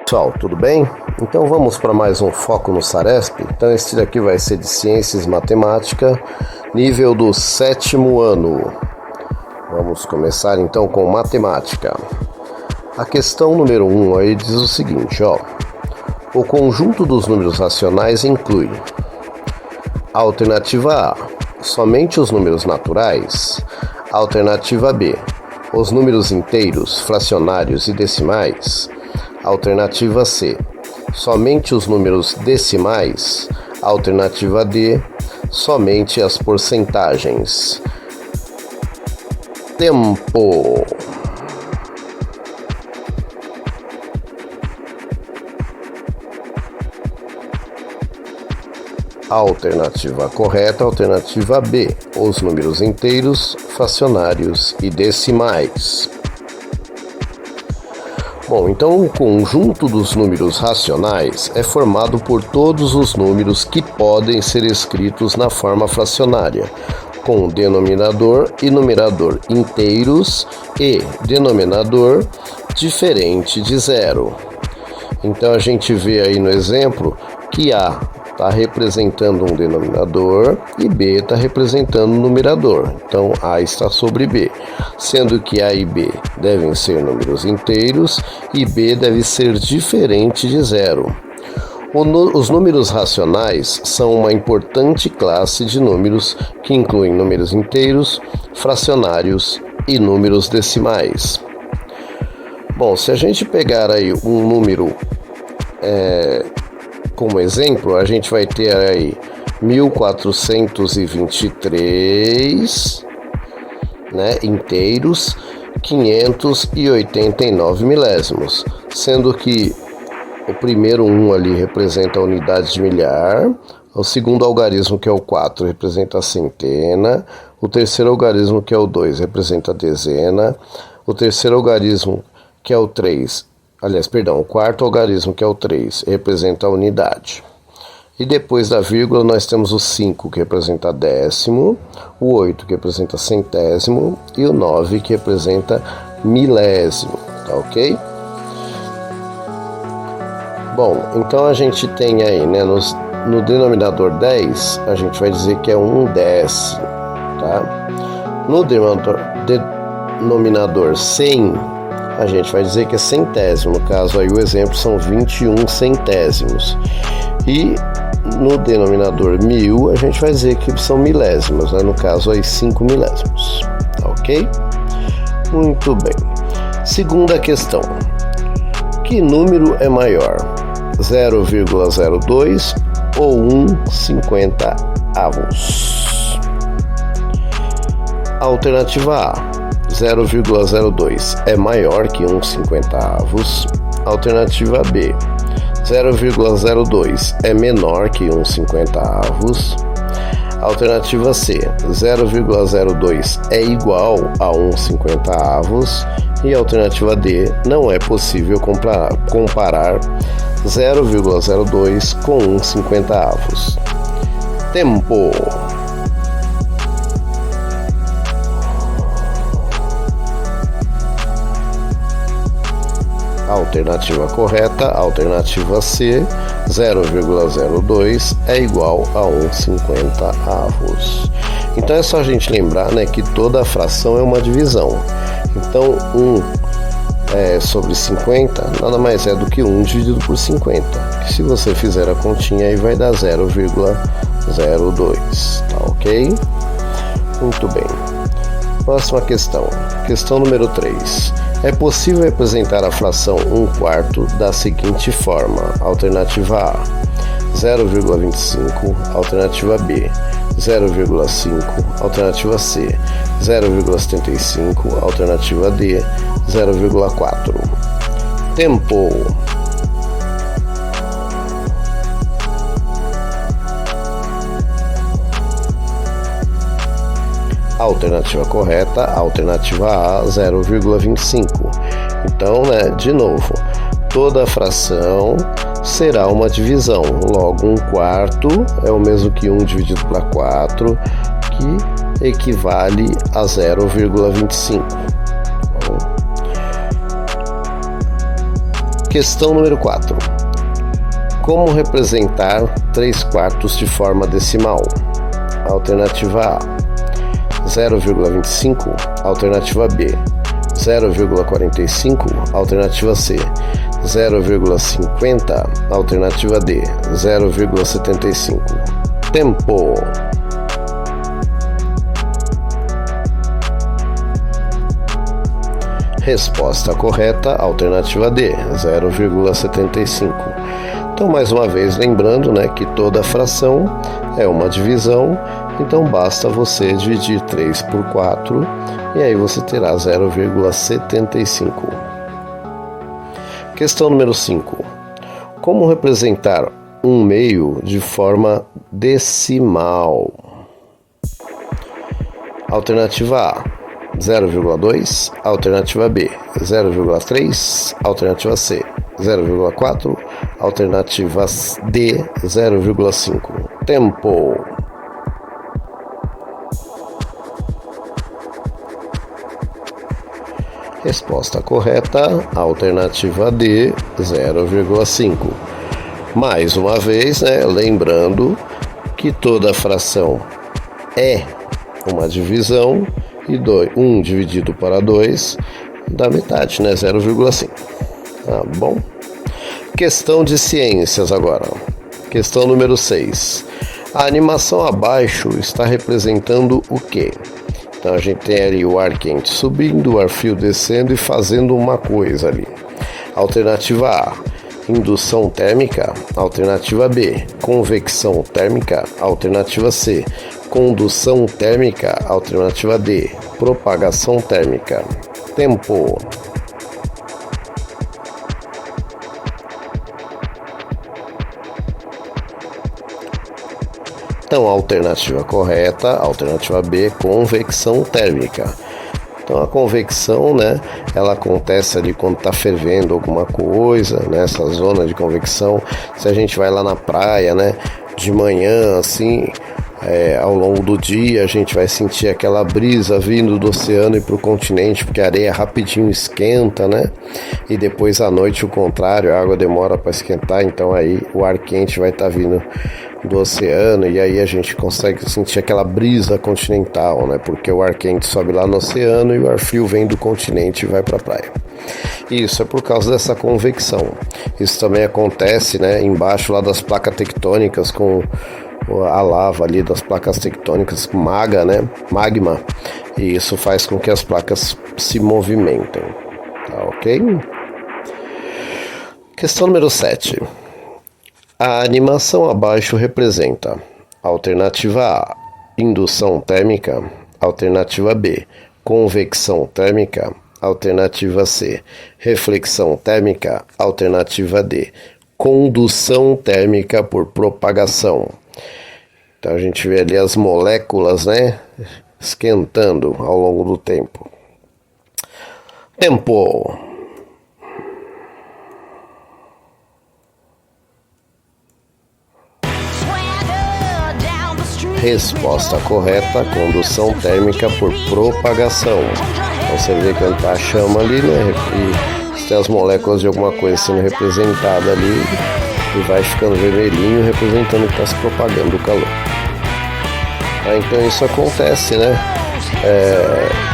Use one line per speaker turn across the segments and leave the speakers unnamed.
Pessoal, tudo bem? Então vamos para mais um Foco no Saresp. Então esse daqui vai ser de Ciências e Matemática, nível do 7º ano. Vamos começar então com Matemática. A questão número 1 aí diz o seguinte, o conjunto dos números racionais inclui: alternativa A, somente os números naturais; alternativa B, os números inteiros, fracionários e decimais; alternativa C, somente os números decimais; alternativa D, somente as porcentagens. Tempo. Alternativa correta, alternativa B, os números inteiros, fracionários e decimais. Bom, então o conjunto dos números racionais é formado por todos os números que podem ser escritos na forma fracionária, com denominador e numerador inteiros e denominador diferente de zero. Então a gente vê aí no exemplo que A está representando um denominador e B está representando um numerador. Então A está sobre B, sendo que A e B devem ser números inteiros e B deve ser diferente de zero. Os números racionais são uma importante classe de números que incluem números inteiros, fracionários e números decimais. Bom, se a gente pegar aí um número como exemplo, a gente vai ter aí 1423, inteiros, 589 milésimos, sendo que o primeiro 1 ali representa a unidade de milhar, o segundo algarismo, que é o 4, representa a centena, o terceiro algarismo, que é o 2, representa a dezena, o terceiro algarismo, que é o 3, o quarto algarismo, que é o 3, representa a unidade. E depois da vírgula nós temos o 5, que representa décimo, o 8, que representa centésimo, e o 9, que representa milésimo, tá ok? Bom, então a gente tem aí, no denominador 10, a gente vai dizer que é um décimo, tá? No denominador 100, a gente vai dizer que é centésimo. No caso aí o exemplo são 21 centésimos. E no denominador 1000 a gente vai dizer que são milésimos, no caso aí 5 milésimos, tá ok? Muito bem. Segunda questão: que número é maior, 0,02 ou 1/50? Alternativa A, 0,02 é maior que 1/50. Alternativa B, 0,02 é menor que 1/50. Alternativa C, 0,02 é igual a 1/50. E alternativa D, não é possível comparar 0,02 com 1/50. Tempo. Alternativa correta, alternativa C, 0,02 é igual a 1/50. Então é só a gente lembrar, que toda fração é uma divisão. Então 1 sobre 50 nada mais é do que 1 dividido por 50, que se você fizer a continha aí vai dar 0,02, tá ok? Muito bem. Próxima questão. Questão número 3. É possível representar a fração 1/4 da seguinte forma: alternativa A, 0,25, alternativa B, 0,5, alternativa C, 0,75, alternativa D, 0,4. Tempo. Alternativa correta, alternativa A, 0,25. Então, de novo, toda fração será uma divisão. Logo, 1/4 é o mesmo que 1 dividido por 4, que equivale a 0,25. Questão número 4. Como representar 3/4 de forma decimal? Alternativa A, 0,25. Alternativa B, 0,45. Alternativa C, 0,50. Alternativa D, 0,75. Tempo. Resposta correta, alternativa D, 0,75. Então, mais uma vez, lembrando, né, que toda fração é uma divisão, então basta você dividir 3 por 4 e aí você terá 0,75. Questão número 5. Como representar 1/2 de forma decimal? Alternativa A, 0,2. Alternativa B, 0,3. Alternativa C, 0,4. Alternativa D, 0,5. Tempo. Resposta correta, alternativa D, 0,5. Mais uma vez, né, lembrando que toda fração é uma divisão e 1 dividido para 2 dá metade, né, 0,5. Tá bom? Questão de ciências agora. Questão número 6. A animação abaixo está representando o quê? Então a gente tem ali o ar quente subindo, o ar frio descendo e fazendo uma coisa ali. Alternativa A, indução térmica. Alternativa B, convecção térmica. Alternativa C, condução térmica. Alternativa D, propagação térmica. Tempo. Então, a alternativa correta, alternativa B, convecção térmica. Então, a convecção, né, ela acontece ali quando está fervendo alguma coisa, nessa zona de convecção. Se a gente vai lá na praia, né, de manhã, assim, ao longo do dia, a gente vai sentir aquela brisa vindo do oceano e para o continente, porque a areia rapidinho esquenta, né? E depois à noite o contrário, a água demora para esquentar, então aí o ar quente vai estar vindo do oceano e aí a gente consegue sentir aquela brisa continental, né? Porque o ar quente sobe lá no oceano e o ar frio vem do continente e vai para a praia. Isso é por causa dessa convecção. Isso também acontece, né, embaixo lá das placas tectônicas com a lava ali das placas tectônicas com magma, e isso faz com que as placas se movimentem, tá ok? Questão número 7. A animação abaixo representa alternativa A, indução térmica. Alternativa B, convecção térmica. Alternativa C, reflexão térmica. Alternativa D, condução térmica por propagação. Então a gente vê ali as moléculas, né, esquentando ao longo do tempo. Tempo. Resposta correta, condução térmica por propagação. Então você vê que a chama ali, né, e tem as moléculas de alguma coisa sendo representada ali e vai ficando vermelhinho, representando que está se propagando o calor. Então isso acontece, né,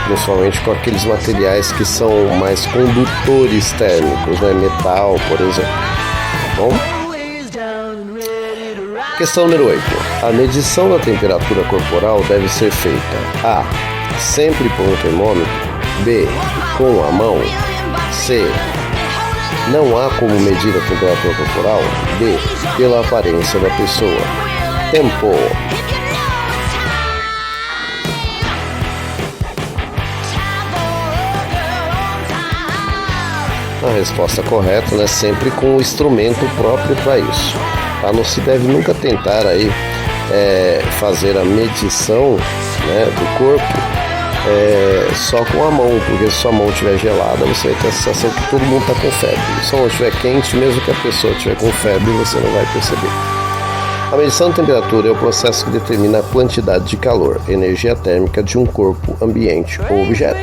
principalmente com aqueles materiais que são mais condutores térmicos, né, metal, por exemplo. Tá bom? Questão número 8. A medição da temperatura corporal deve ser feita: A, sempre por um termômetro. B, com a mão. C, não há como medir a temperatura corporal. D, pela aparência da pessoa. Tempo. A resposta correta, né, sempre com o instrumento próprio para isso. Tá? Não se deve nunca tentar aí fazer a medição, né, do corpo só com a mão, porque se sua mão estiver gelada, você vai ter a sensação que todo mundo está com febre. Se sua mão estiver quente, mesmo que a pessoa estiver com febre, você não vai perceber. A medição de temperatura é o processo que determina a quantidade de calor, energia térmica de um corpo, ambiente ou objeto.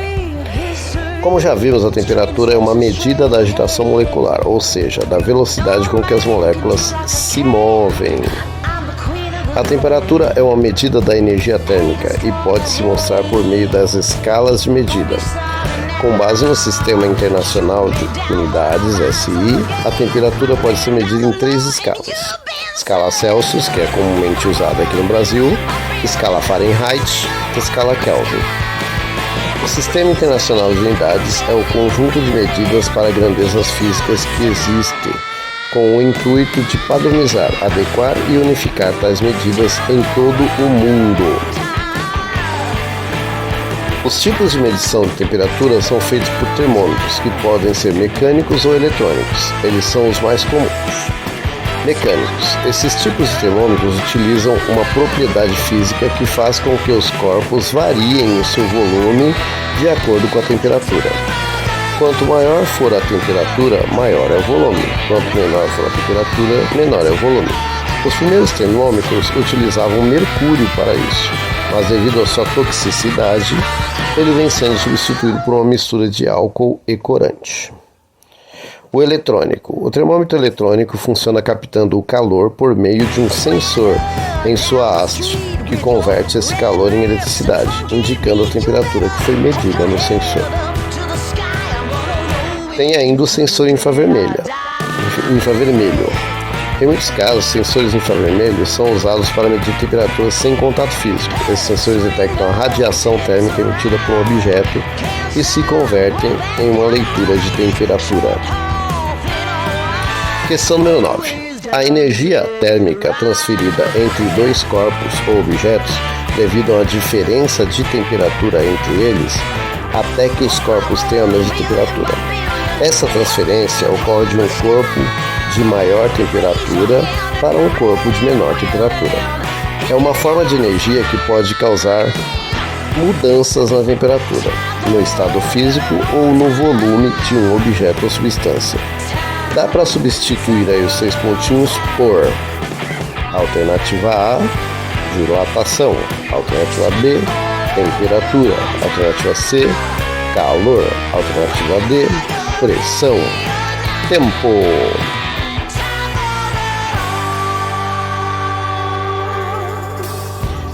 Como já vimos, a temperatura é uma medida da agitação molecular, ou seja, da velocidade com que as moléculas se movem. A temperatura é uma medida da energia térmica e pode se mostrar por meio das escalas de medida. Com base no Sistema Internacional de Unidades, SI, a temperatura pode ser medida em 3 escalas. Escala Celsius, que é comumente usada aqui no Brasil, escala Fahrenheit e escala Kelvin. O Sistema Internacional de Unidades é o conjunto de medidas para grandezas físicas que existe, com o intuito de padronizar, adequar e unificar tais medidas em todo o mundo. Os tipos de medição de temperatura são feitos por termômetros, que podem ser mecânicos ou eletrônicos. Eles são os mais comuns. Mecânicos. Esses tipos de termômetros utilizam uma propriedade física que faz com que os corpos variem o seu volume de acordo com a temperatura. Quanto maior for a temperatura, maior é o volume. Quanto menor for a temperatura, menor é o volume. Os primeiros termômetros utilizavam mercúrio para isso, mas devido à sua toxicidade, ele vem sendo substituído por uma mistura de álcool e corante. O eletrônico. O termômetro eletrônico funciona captando o calor por meio de um sensor em sua haste, que converte esse calor em eletricidade, indicando a temperatura que foi medida no sensor. Tem ainda o sensor infravermelho. Em muitos casos, sensores infravermelhos são usados para medir temperaturas sem contato físico. Esses sensores detectam a radiação térmica emitida por um objeto e se convertem em uma leitura de temperatura. Questão número 9. A energia térmica transferida entre dois corpos ou objetos, devido a uma diferença de temperatura entre eles, até que os corpos tenham a mesma temperatura. Essa transferência ocorre de um corpo de maior temperatura para um corpo de menor temperatura. É uma forma de energia que pode causar mudanças na temperatura, no estado físico ou no volume de um objeto ou substância. Dá para substituir aí os 6 pontinhos por alternativa A, dilatação, alternativa B, temperatura, alternativa C, calor, alternativa D, pressão. Tempo.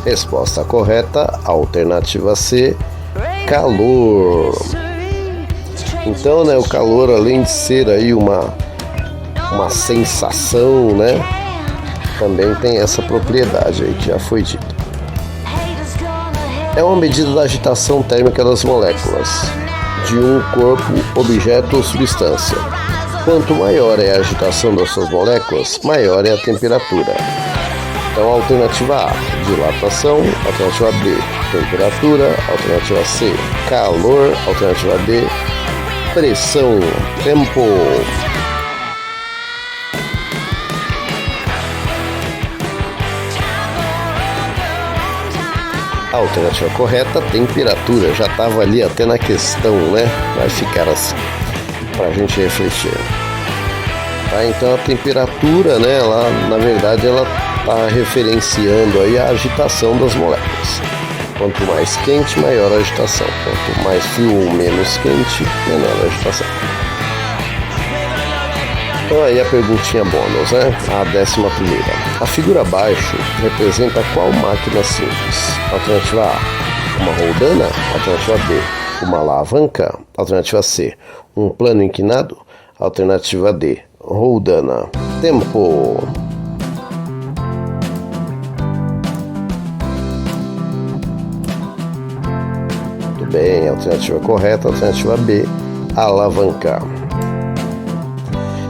Resposta correta, alternativa C, calor. Então, né, o calor, além de ser aí uma sensação, né, também tem essa propriedade aí que já foi dita. É uma medida da agitação térmica das moléculas de um corpo, objeto ou substância. Quanto maior é a agitação das suas moléculas, maior é a temperatura. Então, alternativa A, dilatação, alternativa B, temperatura, alternativa C, calor, alternativa D, pressão. Tempo. A alternativa correta, temperatura. Já estava ali até na questão, né? Vai ficar assim, para a gente refletir. Tá? Então a temperatura, né? Ela, na verdade, ela está referenciando aí a agitação das moléculas. Quanto mais quente, maior a agitação. Quanto mais frio ou menos quente, menor a agitação. Então aí a perguntinha bônus, né? A 11ª. A figura abaixo representa qual máquina simples? Alternativa A, uma roldana. Alternativa B, uma alavanca. Alternativa C, um plano inclinado. Alternativa D, roldana. Tempo. Muito bem, alternativa correta, alternativa B, alavanca.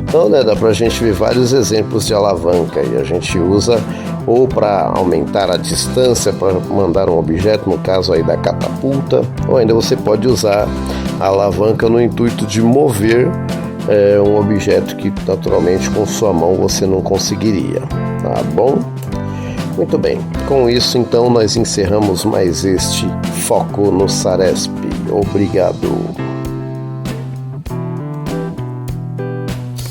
Então, né, dá pra gente ver vários exemplos de alavanca e a gente usa ou para aumentar a distância para mandar um objeto, no caso aí da catapulta, ou ainda você pode usar a alavanca no intuito de mover um objeto que naturalmente com sua mão você não conseguiria, tá bom? Muito bem, com isso então nós encerramos mais este Foco no Saresp. Obrigado.